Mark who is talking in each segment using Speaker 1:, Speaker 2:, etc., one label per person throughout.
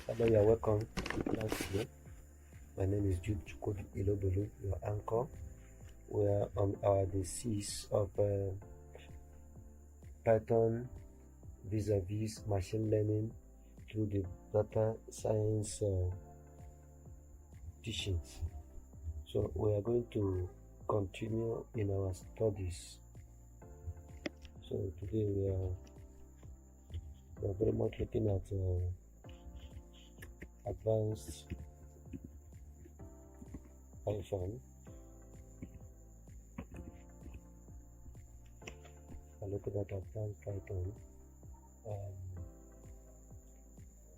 Speaker 1: Hello, you're welcome to class today. My name is Jude Chukwudi Ilobulu, your anchor. We are on our day 6 of Python vis-a-vis machine learning through the data science teachings. So we are going to continue in our studies. So today we are very much looking at advanced Python. I'm looking at advanced Python.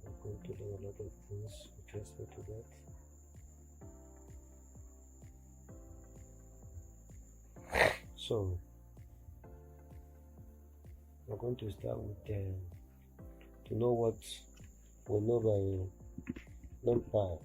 Speaker 1: I'm going to learn a lot of things with respect to that. So we're going to start with to know what we know by Numpy.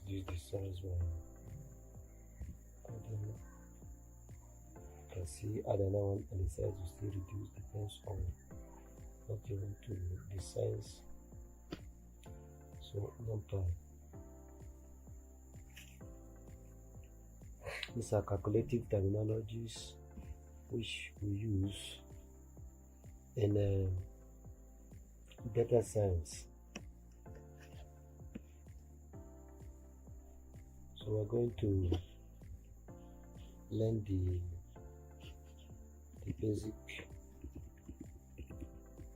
Speaker 1: Use the size one. I don't know. You can see other one and the size will still reduce, depends on what you want to the size. So Numpy. These are calculative terminologies which we use in data science. So we're going to learn the basic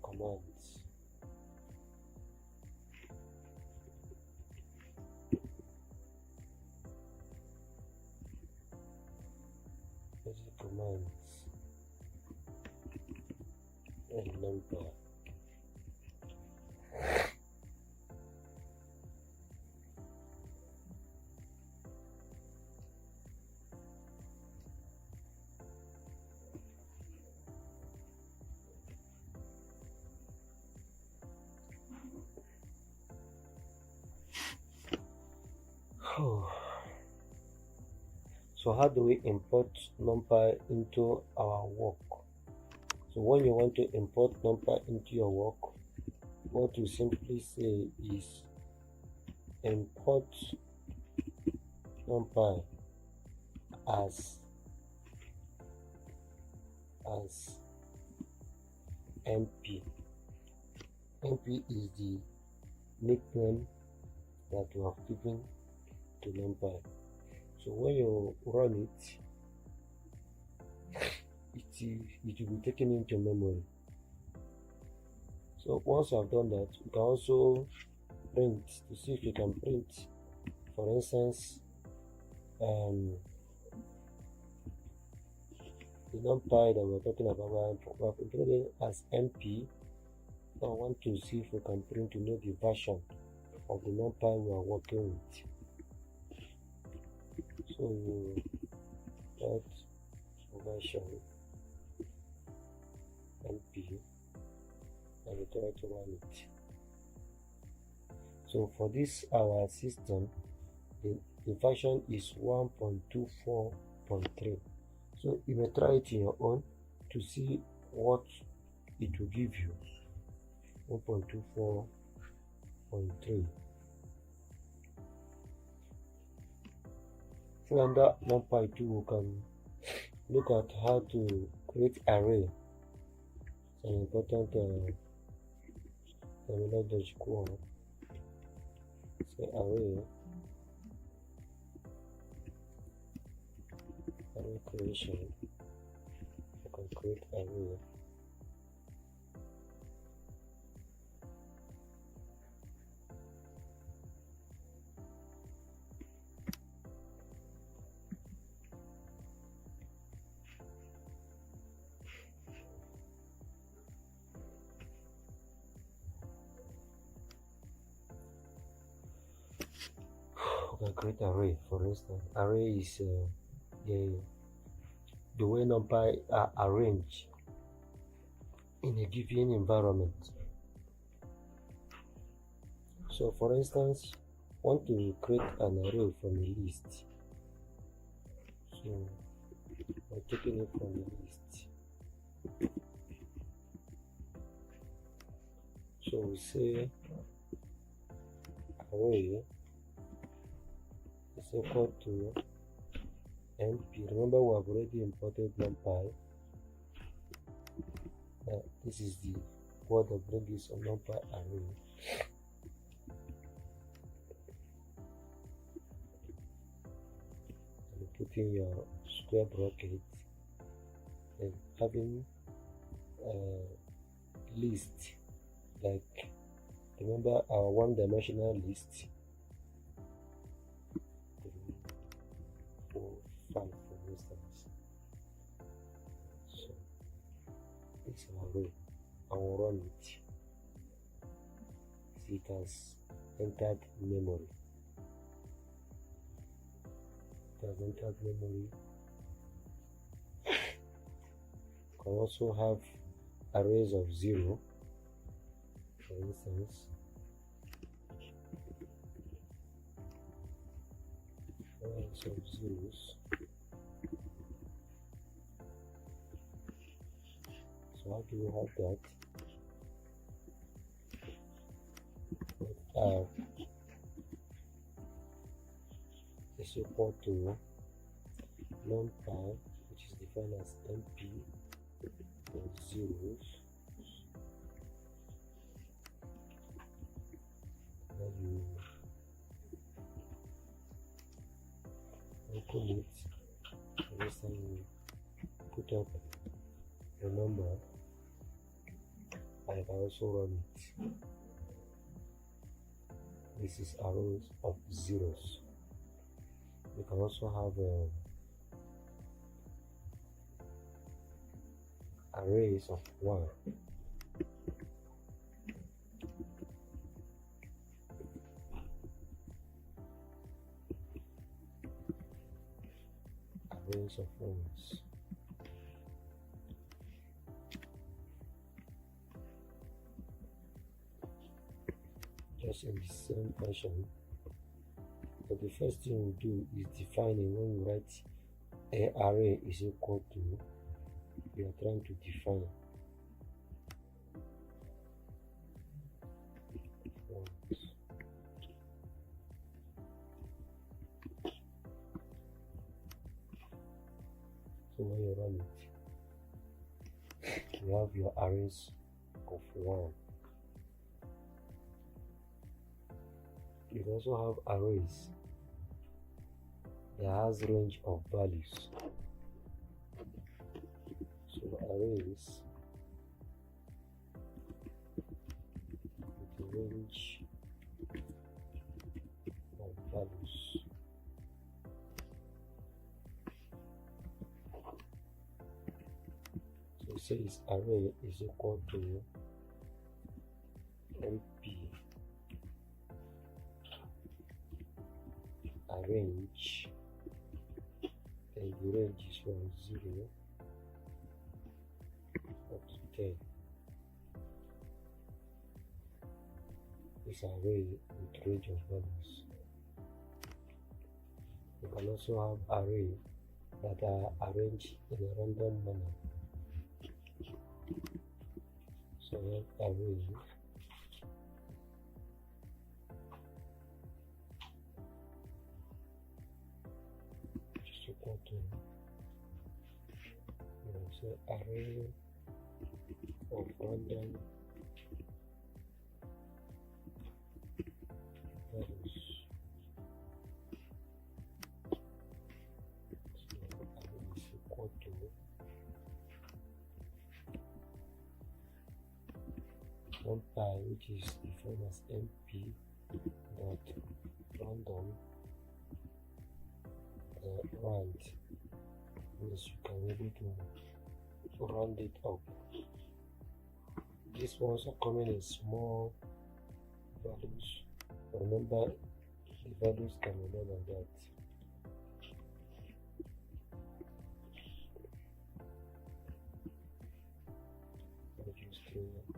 Speaker 1: commands. Basic commands and Numpy. So how do we import Numpy into our work? So when you want to import Numpy into your work, what you simply say is import Numpy as NP. NP is the nickname that you have given to Numpy. So when you run it, it will be taken into memory. So once you have done that, you can also print to see if you can print. For instance, the Numpy that we're talking about, we have included as NP. Now I want to see if we can print to know the version of the Numpy we are working with. So you write version NP and you try to run it. So for this our system, the version is 1.24.3. so you may try it in your own to see what it will give you. 1.24.3. So under Numpy 2 we can look at how to create array. It's an important terminology. So array creation. You can create array. create array. For instance, array is the way numpy are arranged in a given environment. So for instance, want to create an array from a list. So I'm taking it from the list. So we say array is equal to np. Remember, we have already imported numpy. This is the word that brings a numpy array. And putting your square bracket and having a list, like remember our one-dimensional list. 3, 4, 5 for instance. So it's an array. I will run it. See, it has entered memory. It has entered memory. You can also have arrays of 0, for instance. Arrays of zeros. So how do you have that? R is equal to numpy, which is defined as np of zeros. Then you open it. For this time you put up the number, and I can also run it. This is arrays of zeros. You can also have arrays of 1. Arrays of 1s. Just in the same fashion. But the first thing we do is defining. When we write a array is equal to, we are trying to define ones. So when you run it, you have your arrays of 1. You can also have arrays that has range of values. So arrays with a range of values. So say its array is equal to np arrange, and the range is from 0 up to 10. This array with range of values. You can also have array that are arranged in a random manner. So we have array equal to, so array of random values. So array is equal to numpy, which is defined as np dot random round. Yes, you can be able to round it up. These ones are coming in small values. Remember, the values can remain like that. Use 3 and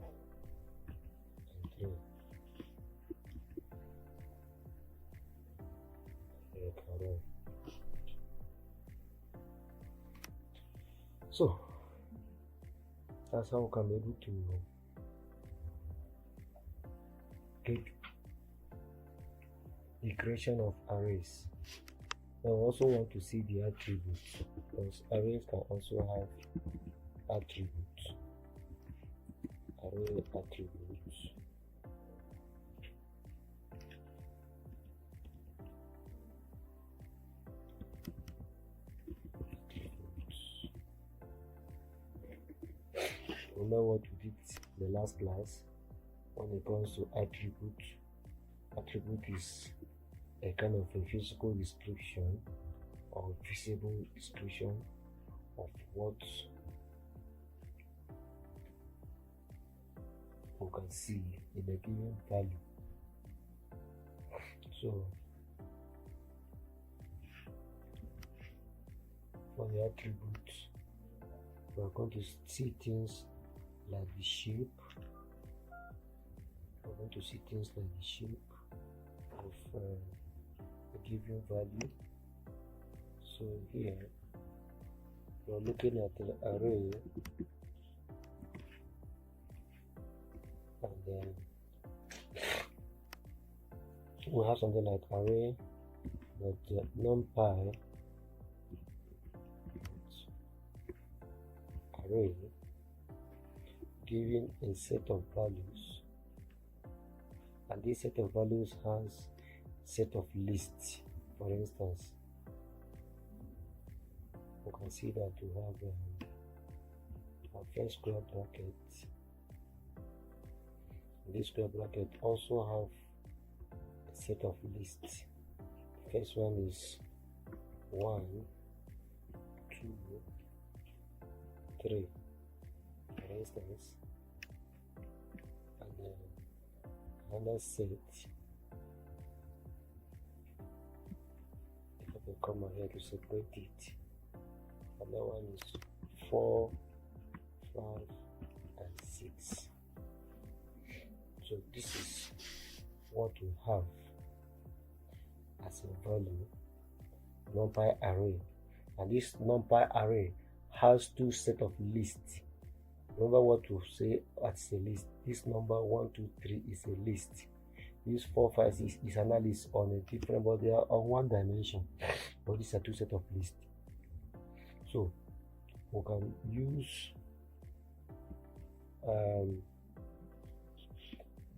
Speaker 1: 3. So that's how we can be able to get the creation of arrays. Now we also want to see the attributes, because arrays can also have attributes. Array attributes. Remember what we did the last class when it comes to attribute. Attribute is a kind of a physical description or visible description of what we can see in a given value. So for the attributes, we are going to see things like the shape. We're going to see things like the shape of a given value. So here we're looking at the array, and then we have something like array, but numpy array giving a set of values, and this set of values has set of lists. For instance, you can see that we have our first square bracket. This square bracket also have a set of lists. The first one is 1, 2, 3, for instance, and then another set. If I can come ahead to separate it, another one is 4, 5, and 6. So this is what we have as a value, numpy array, and this numpy array has two set of lists. Remember what we say as a list. This number 1, 2, 3 is a list. This 4, 5, 6 is an list on a different, but they are on one dimension. But these are two set of lists. So we can use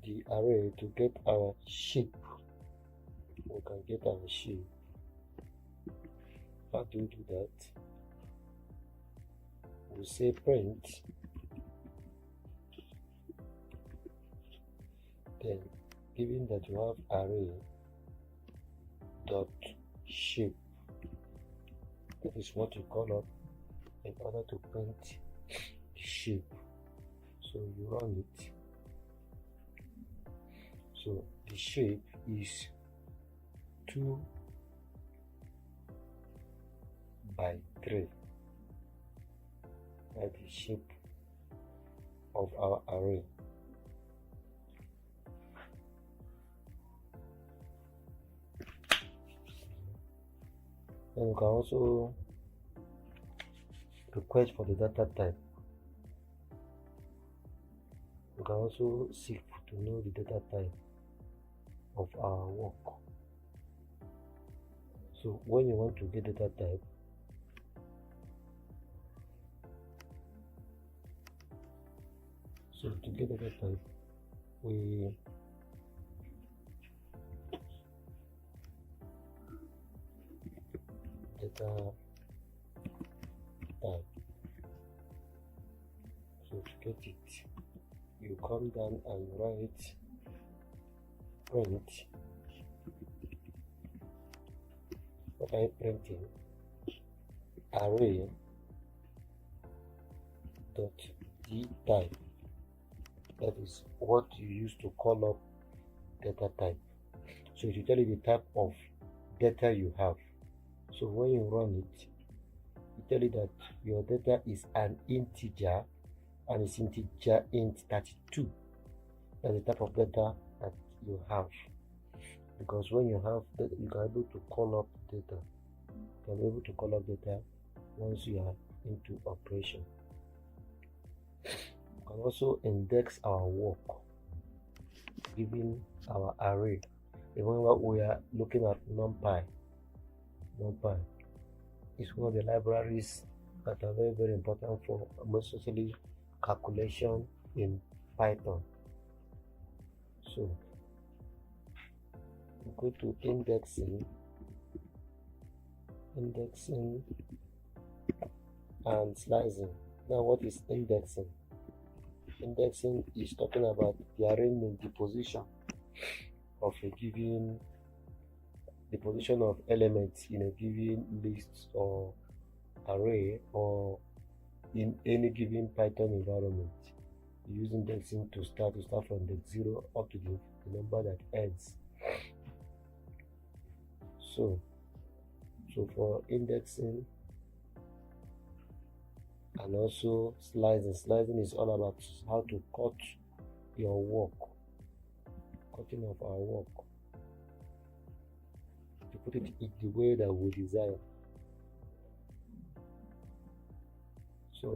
Speaker 1: the array to get our shape. We can get our shape. How do we do that? We say print, then given that you have array dot shape, that is what you call up in order to print the shape. So you run it. So the shape is 2 by 3. That's the shape of our array. Then you can also request for the data type. You can also seek to know the data type of our work. So when you want to get data type, so to get data type, we data type. So to get it, you come down and write print. What are you printing? Array dot d type. That is what you use to call up data type. So it will tell you the type of data you have. So when you run it tell you that your data is an integer, and it's integer int 32. That's the type of data that you have. Because when you have that, you can be able to call up data. You can be able to call up data once you are into operation. You can also index our work, given our array. Remember, we are looking at Numpy. Numpy is one of the libraries that are very, very important for most especially calculation in Python. So we go to indexing and slicing. Now, what is indexing? Indexing is talking about the arrangement, the position of a given, the position of elements in a given list or array, or in any given Python environment. You use indexing to start from the 0 up to the number that ends. So for indexing and also slicing is all about how to cut your work, cutting of our work, to put it in the way that we desire. So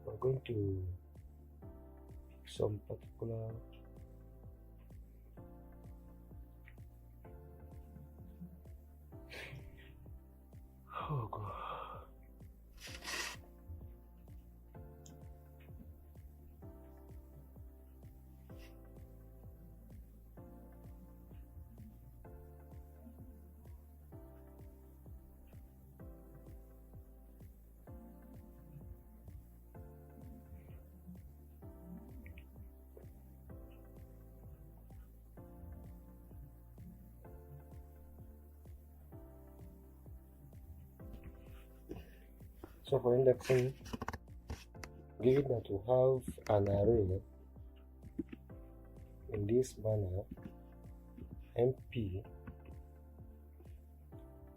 Speaker 1: we're going to pick some particular God. So for indexing, given that we have an array in this manner, mp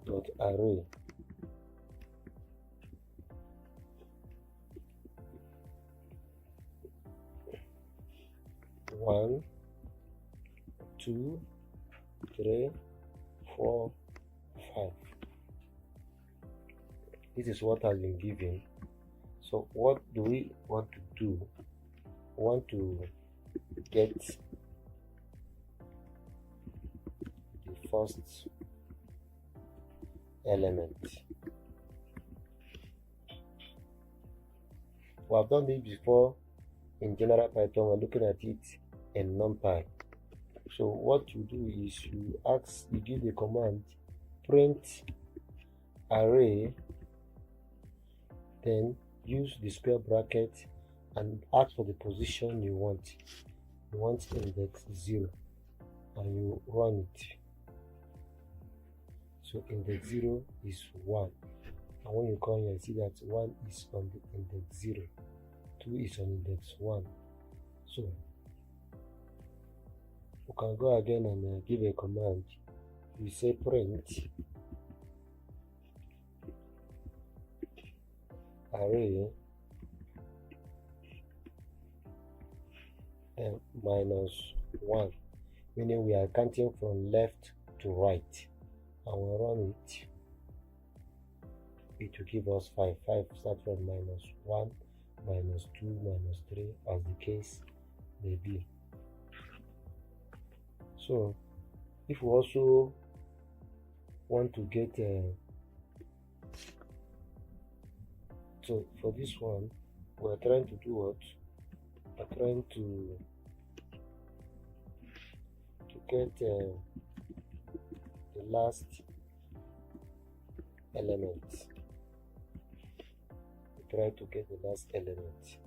Speaker 1: dot array one, 2, 3, 4, 5. This is what has been given. So what do we want to do? We want to get the first element. We have done this before in general Python. We're looking at it in Numpy. So what you do is you give the command print array, then use the square bracket and ask for the position you want. You want index 0, and you run it. So index 0 is 1, and when you come here, you see that 1 is on the index 0, 2 is on index 1. So we can go again and give a command. You say print array -1, meaning we are counting from left to right, and we run it. It will give us 5. 5 start from -1, -2, -3, as the case may be. So if we also want to get so for this one, we're trying to do what? We're trying to get the last element. Try to get the last element.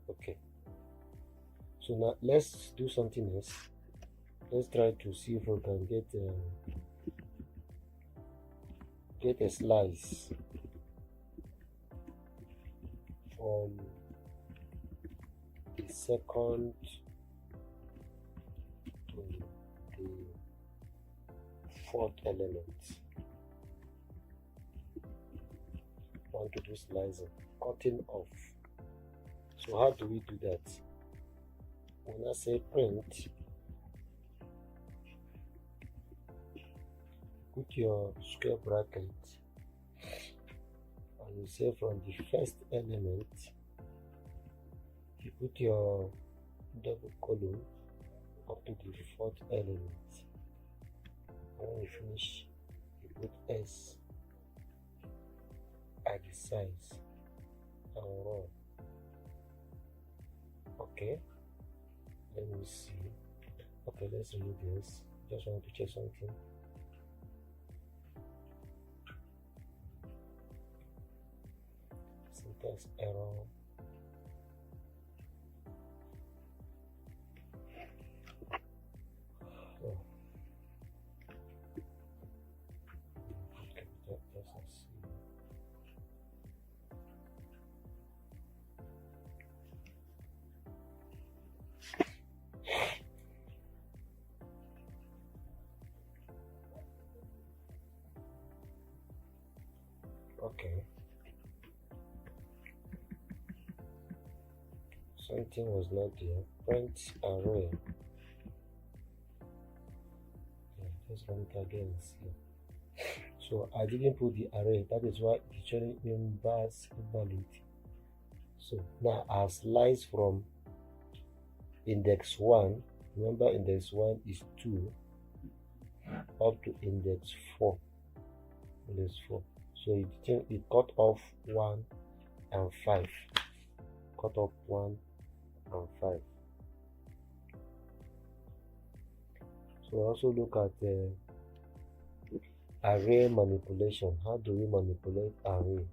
Speaker 1: Okay. So now let's do something else. Let's try to see if we can get a slice from second to the fourth element. Want to do slicing, cutting off. So how do we do that? When I say print, put your square bracket and you say from the first element, you put your double column up to the fourth element. And when you finish, you put S at the size and run. Okay, let me see. Okay, let's remove this. Just want to check something. Syntax error. Oh. Okay, let's see. Okay. Something was not there. Print array. Yeah, let's run it again and see. So I didn't put the array. That is why it's showing numbers invalid. So now I slice from index 1. Remember, index 1 is 2 up to index 4. Index 4. So it cut off 1 and 5. Cut off 1 and 5. So also look at the array manipulation. How do we manipulate array?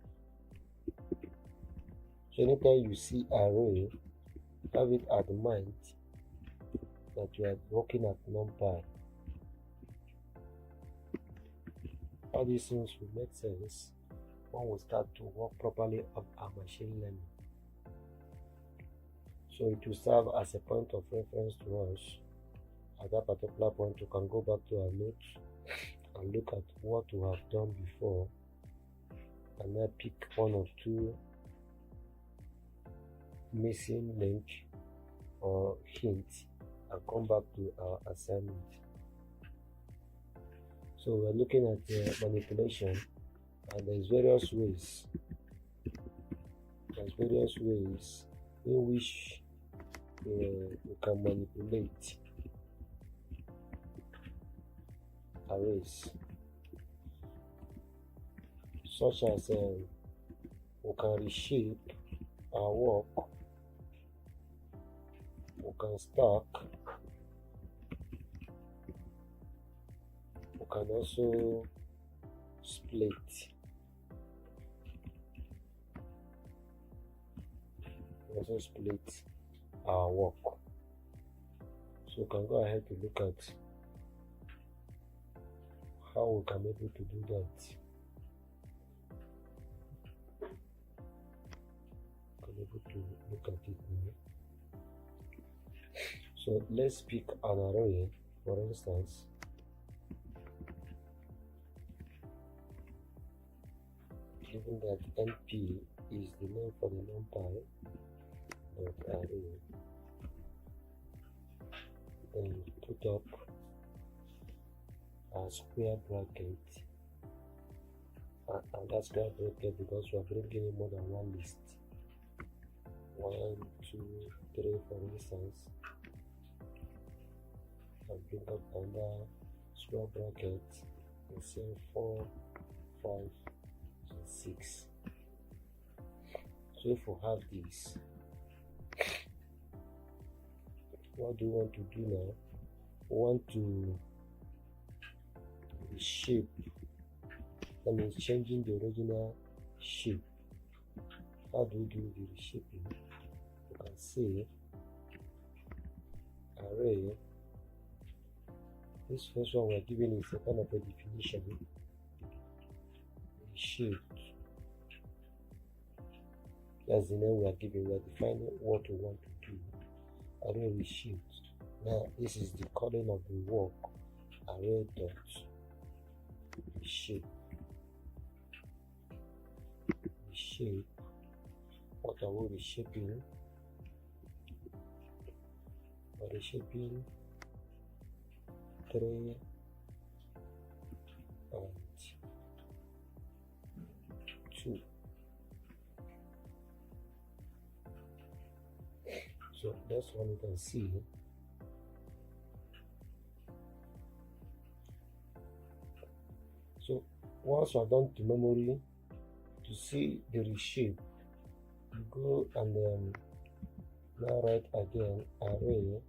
Speaker 1: So anytime you see array, have it at mind that you are working at Numpy. All these things will make sense when we start to work properly on our machine learning. So it will serve as a point of reference to us. At that particular point, you can go back to our notes and look at what we have done before, and then pick one or two missing link or hint and come back to our assignment. So we're looking at the manipulation, and there's various ways. There's various ways in which we can manipulate arrays, such as we can reshape our work, we can stack, we can also split. We also split our work. So we can go ahead to look at how we can be able to do that. Can be able to look at it now. So let's pick an array, for instance. Given that NP is the name for the Numpy array, then put up a square bracket, and that square bracket, because we are bringing in more than one list, 1, 2, 3 for instance, and bring up another square bracket and say 4, 5, and 6. So if we have this, what do we want to do now? We want to reshape, that means changing the original shape. How do we do the reshaping? You can say array. This first one we're giving is a kind of a definition. Reshape. That's the name we are giving. We are defining what we want to do. array reshaped. Now this is the calling of the work array dot reshape. Reshape. What are we reshaping? We're reshaping 3 and 2. So that's what you can see. So once you are done to memory, to see the reshape, you go and now write again array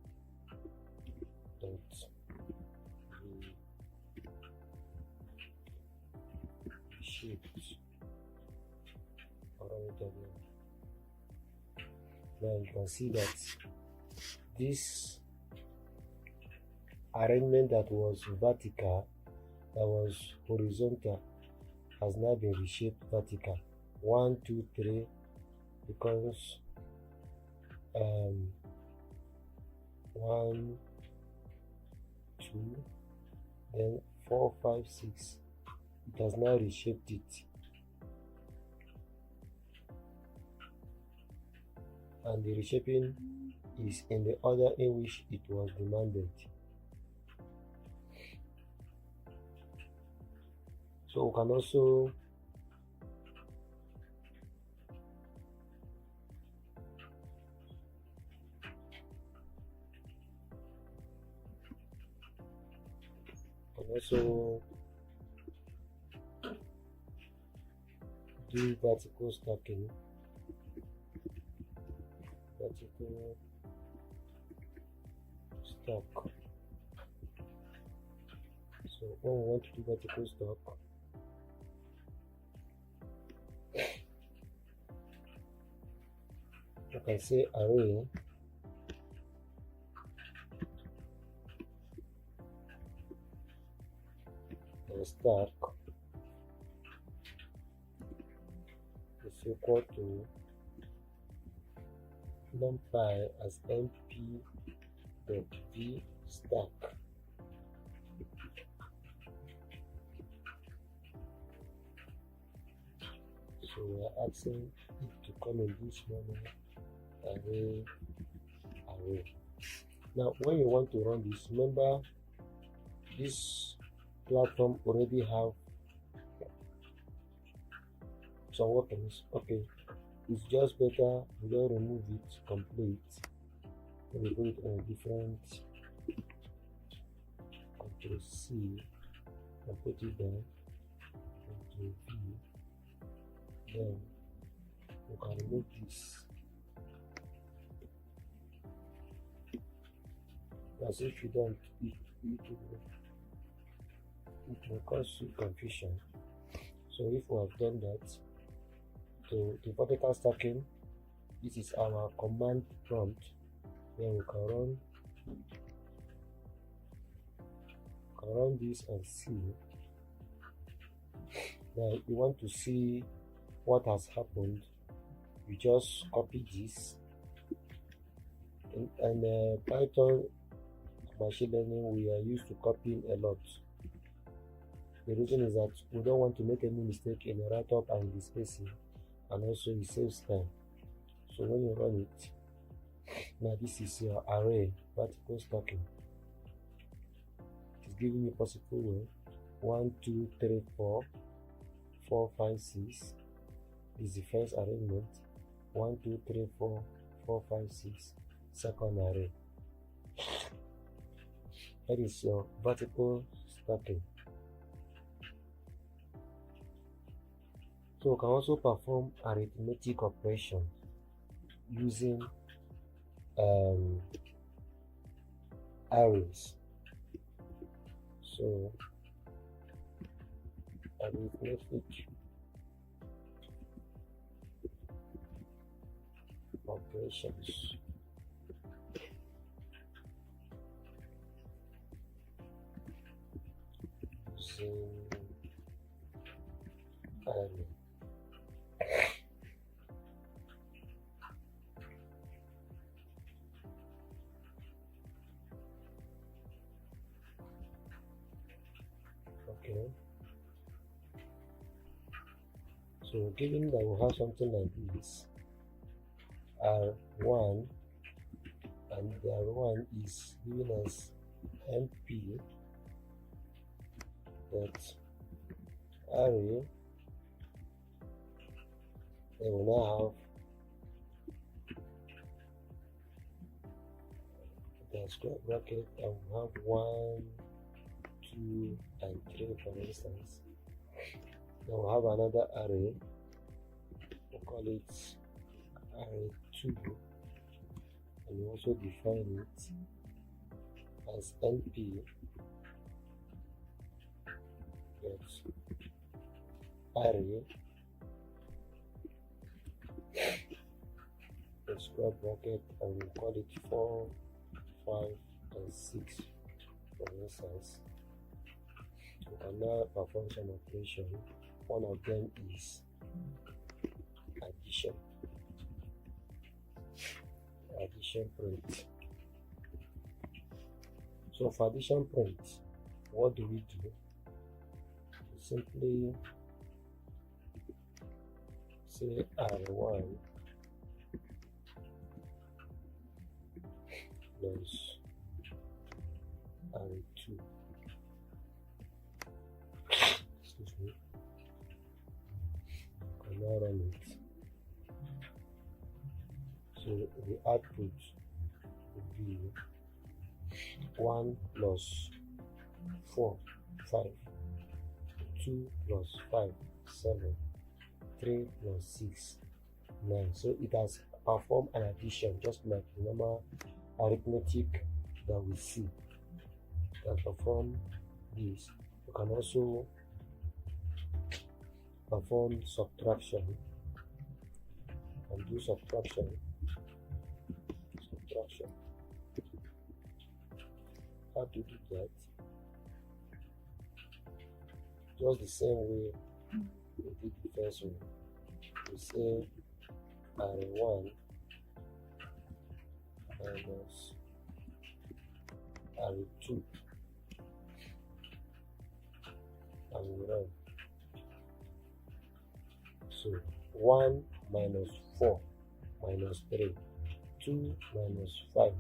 Speaker 1: dot reshaped. Now you can see that this arrangement that was vertical, that was horizontal, has now been reshaped vertical. 1, 2, 3 becomes 1, 2, then 4, 5, 6. It has now reshaped it. And the reshaping is in the order in which it was demanded. So we can also do vertical stacking. Vertical stack. So when we want to do vertical stack, you can say array and stack is equal to numpy as np.v stack. So we are asking it to come in this manner, array. Now when you want to run this, remember this platform already have some workings. Okay, it's just better we don't remove it complete. We put it on a different Ctrl C and put it there, Ctrl V. Then we can remove this. As if you don't, it will cause you confusion. So if we have done that, to the vertical stacking, this is our command prompt. Then we can run this and see. Now you want to see what has happened, you just copy this. And Python machine learning, we are used to copying a lot. The reason is that we don't want to make any mistake in the write-up and the spacing, and also it saves time. So when you run it, now this is your array vertical stacking. It's giving you possible way 1, 2, 3, 4, 4, 5, 6 is the first arrangement. 1, 2, 3, 4, 4, 5, 6 second array. That is your vertical stacking. So you can also perform arithmetic operation using arrays. So arithmetic operations. Using array. So given that we have something like this, R1, and the R1 is given as NP dot array, then we now have the square bracket, and we have 1, 2, and 3 for instance. Then we have another array, we call it array2, and we also define it as NP dot array the square bracket, and we call it 4, 5, and 6 for instance. We can now perform some operation. One of them is addition print. So for addition print, what do? We simply say R1 plus R2. Excuse me. I can now run it. So the output would be 1 plus 4, 5, 2 plus 5, 7, 3 plus 6, 9. So it has performed an addition just like the normal arithmetic that we see. That perform this. You can also perform subtraction and do subtraction. How to do that? Just the same way we did the first one. We say R1 minus R2, and we run. So 1 minus 4 minus 3, 2 minus 5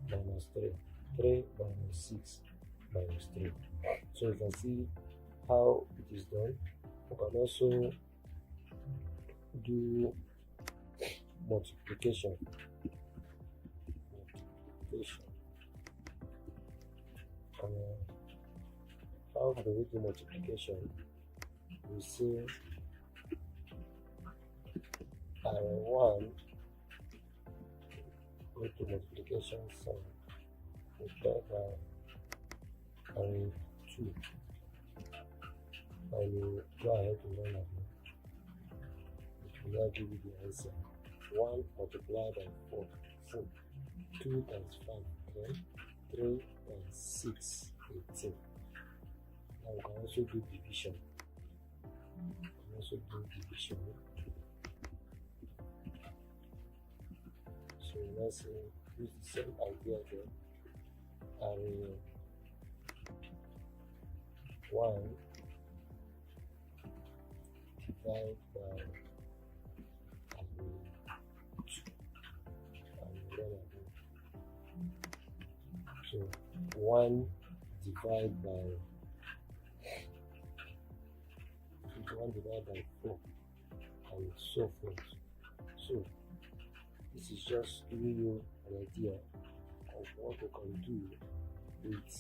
Speaker 1: minus 3, 3 minus 6 minus 3. So you can see how it is done. You can also do multiplication. How do we do multiplication? We say R1 go to multiplication sign, we type R2, and you go ahead and run again. It will now give you the answer. 1 multiplied by 4, 4, 2 times 5, 10, 3 times 6, 18. Now we can also do division. So let's say use the same idea again. Array 1 divided by array 2, and then again. So 1 divided by 4, and so forth. So this is just giving you an idea of what we can do with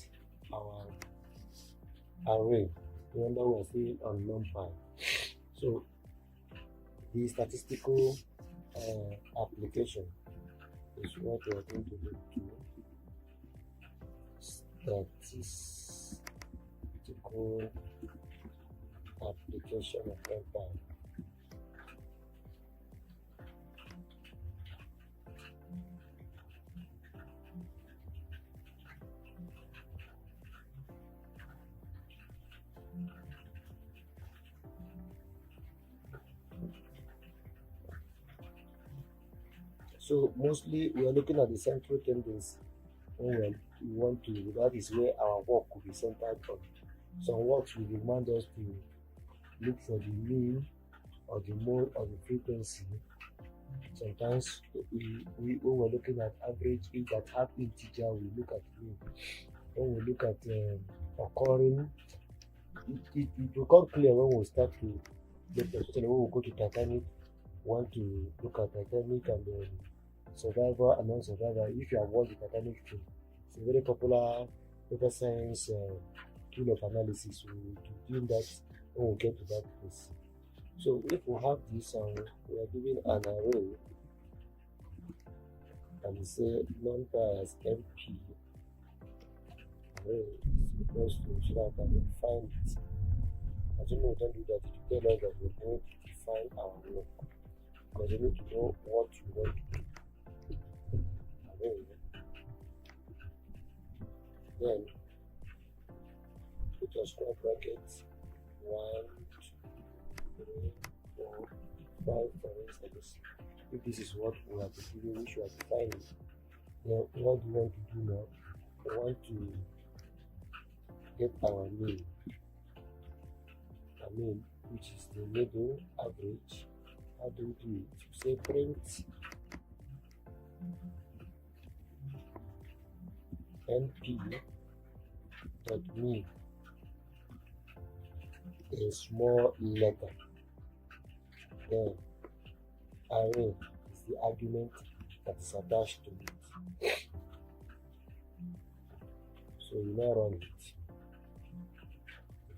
Speaker 1: our array. Remember, we're still on Numpy. So the statistical application is what we're going to do. Statistical application of Numpy. So mostly we are looking at the central tendency when we want to, that is where our work will be centered on. Some works will demand us to look for the mean or the mode or the frequency. Sometimes when we're looking at average age that have integer, we look at mean. When we look at occurring, it will become clear when we start to look, especially when we go to Titanic, want to look at Titanic and survivor and non-survivor. If you have watched the Titanic film, it's a very popular data science tool of analysis. We will be doing that when we get to that place. So if we have this and we are given an array and we say Numpy as MP array is equals to, so that I can find it. Assuming we don't do that, it will tell us that we're going to define our work, because we need to know what we want to do. Array. Then put a square bracket 1, 2, 3, 4, 5, for instance. If this is what we have to do, which we are defining, then what do we want to do now? We want to get our mean, which is the middle average. How do we do it? You say print np dot mean, a small letter, then array is the argument that is attached to it. So you now run it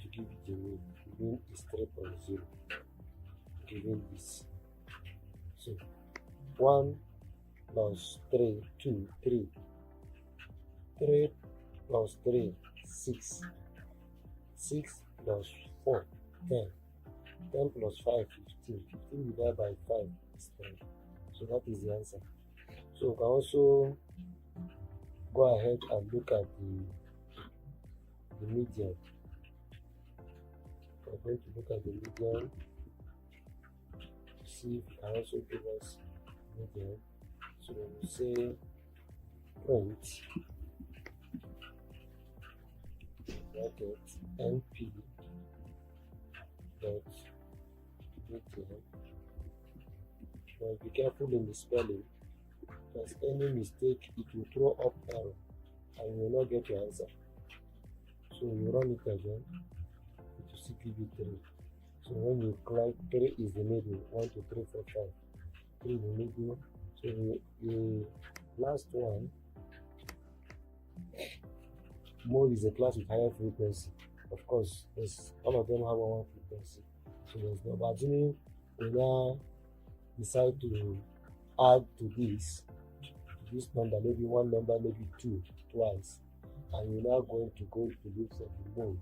Speaker 1: to give it the mean. The mean is 3.0, given this. So 1 plus 3, 2, 3. 3 plus 3, 6. 6 plus 4, 10. 10 plus 5, 15. 15 divided by 5 is 10. So that is the answer. So we can also go ahead and look at the median. We're going to look at the median to see if it can also give us median. So we say print bracket np dot median. But be careful in the spelling, because any mistake it will throw up error and you will not get your answer. So you run it again, it will still give you 3. So when you click 3 is the middle, 1, 2, 3, 4, 5. 3 the middle. So the last one, mode is a class with higher frequency. Of course, all of them have one frequency. So there's no, but assuming we now decide to add to this number, maybe one number, maybe 2 twice, and you're now going to go to look at the mode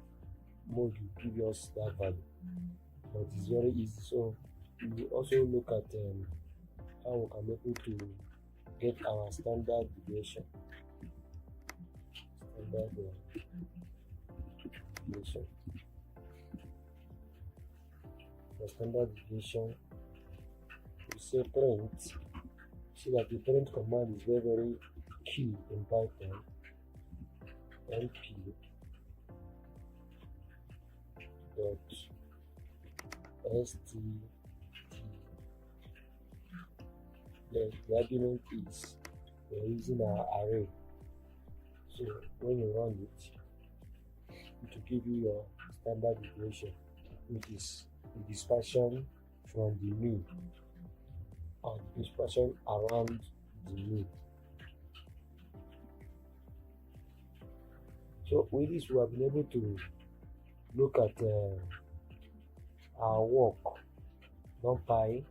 Speaker 1: will give us that value. But it's very easy. So we also look at how we can be able to get our standard deviation. For standard deviation, we say print. See that the print command is very key in Python. np dot st. The argument is we're using our array. So when you run it will give you your standard deviation, which is the dispersion from the mean or the dispersion around the mean. So with this we have been able to look at our work, Numpy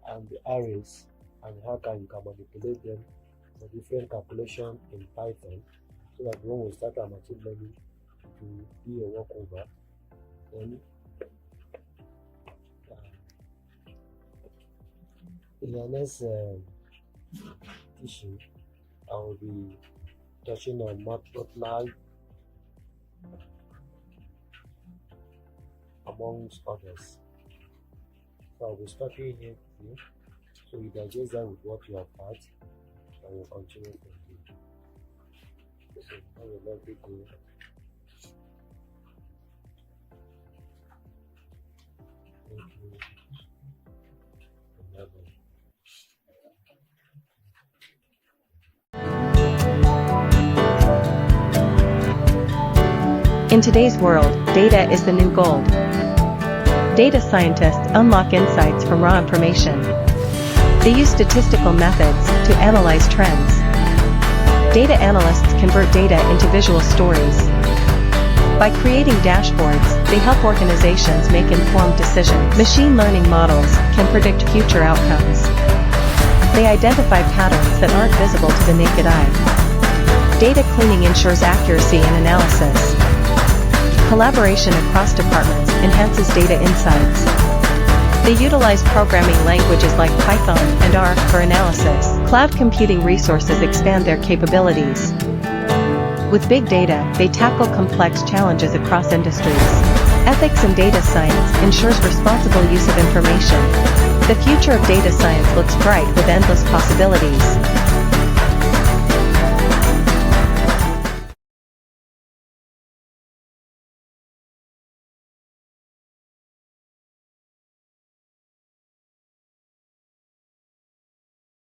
Speaker 1: and the arrays, and how you can manipulate them for different calculations in Python, so that when we start our machine learning to be a walkover. Then in the next teaching, I will be touching on Matplotlib amongst others. So I'll be stopping here today, so you digest that with what you have had, and we'll continue from here. So have a lovely day. Thank you.
Speaker 2: In today's world, data is the new gold. Data scientists unlock insights from raw information. They use statistical methods to analyze trends. Data analysts convert data into visual stories. By creating dashboards, they help organizations make informed decisions. Machine learning models can predict future outcomes. They identify patterns that aren't visible to the naked eye. Data cleaning ensures accuracy in analysis. Collaboration across departments enhances data insights. They utilize programming languages like Python and R for analysis. Cloud computing resources expand their capabilities. With big data, they tackle complex challenges across industries. Ethics in data science ensures responsible use of information. The future of data science looks bright with endless possibilities.